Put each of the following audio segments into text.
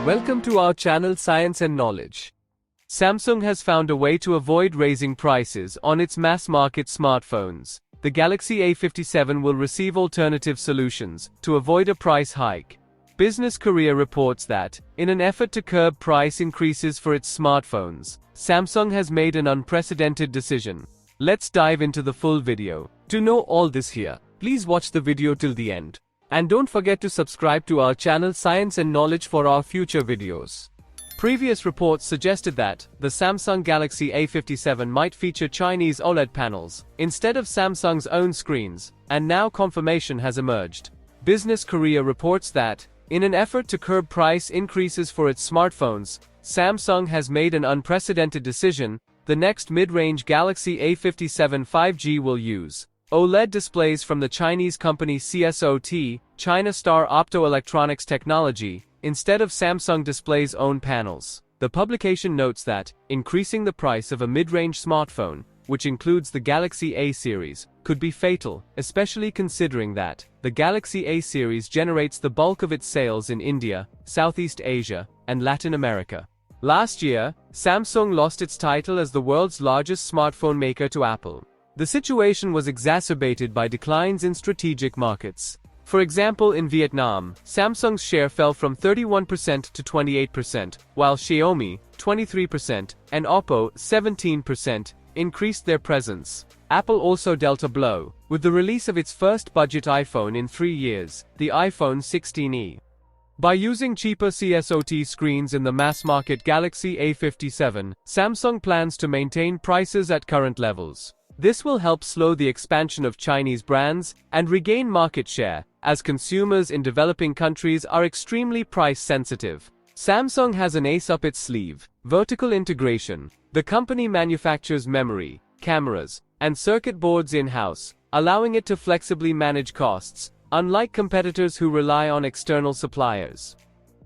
Welcome to our channel Science and Knowledge. Samsung has found a way to avoid raising prices on its mass-market smartphones. The Galaxy A57 will receive alternative solutions to avoid a price hike. Business Korea reports that, in an effort to curb price increases for its smartphones, Samsung has made an unprecedented decision. Let's dive into the full video. To know all this here, please watch the video till the end. And don't forget to subscribe to our channel Science and Knowledge for our future videos. Previous reports suggested that the Samsung Galaxy A57 might feature Chinese OLED panels instead of Samsung's own screens, and now confirmation has emerged. Business Korea reports that, in an effort to curb price increases for its smartphones, Samsung has made an unprecedented decision. The next mid-range Galaxy A57 5G will use OLED displays from the Chinese company CSOT, China Star Optoelectronics Technology, instead of Samsung Display's own panels. The publication notes that, increasing the price of a mid-range smartphone, which includes the Galaxy A series, could be fatal, especially considering that the Galaxy A series generates the bulk of its sales in India, Southeast Asia, and Latin America. Last year, Samsung lost its title as the world's largest smartphone maker to Apple. The situation was exacerbated by declines in strategic markets. For example, in Vietnam, Samsung's share fell from 31% to 28%, while Xiaomi, 23%, and Oppo, 17%, increased their presence. Apple also dealt a blow, with the release of its first budget iPhone in 3 years, the iPhone 16e. By using cheaper CSOT screens in the mass-market Galaxy A57, Samsung plans to maintain prices at current levels. This will help slow the expansion of Chinese brands and regain market share, as consumers in developing countries are extremely price-sensitive. Samsung has an ace up its sleeve: vertical integration. The company manufactures memory, cameras, and circuit boards in-house, allowing it to flexibly manage costs, unlike competitors who rely on external suppliers.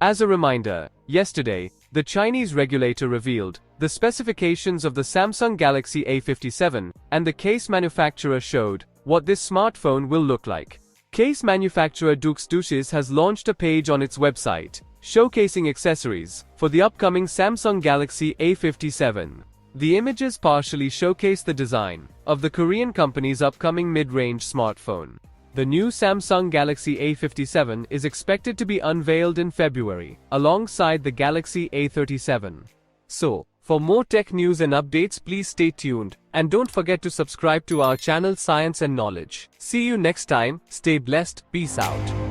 As a reminder, yesterday, the Chinese regulator revealed the specifications of the Samsung Galaxy A57, and the case manufacturer showed what this smartphone will look like. Case manufacturer Dux has launched a page on its website, showcasing accessories for the upcoming Samsung Galaxy A57. The images partially showcase the design of the Korean company's upcoming mid-range smartphone. The new Samsung Galaxy A57 is expected to be unveiled in February, alongside the Galaxy A37. So, for more tech news and updates, please stay tuned, and don't forget to subscribe to our channel Science and Knowledge. See you next time, stay blessed, peace out.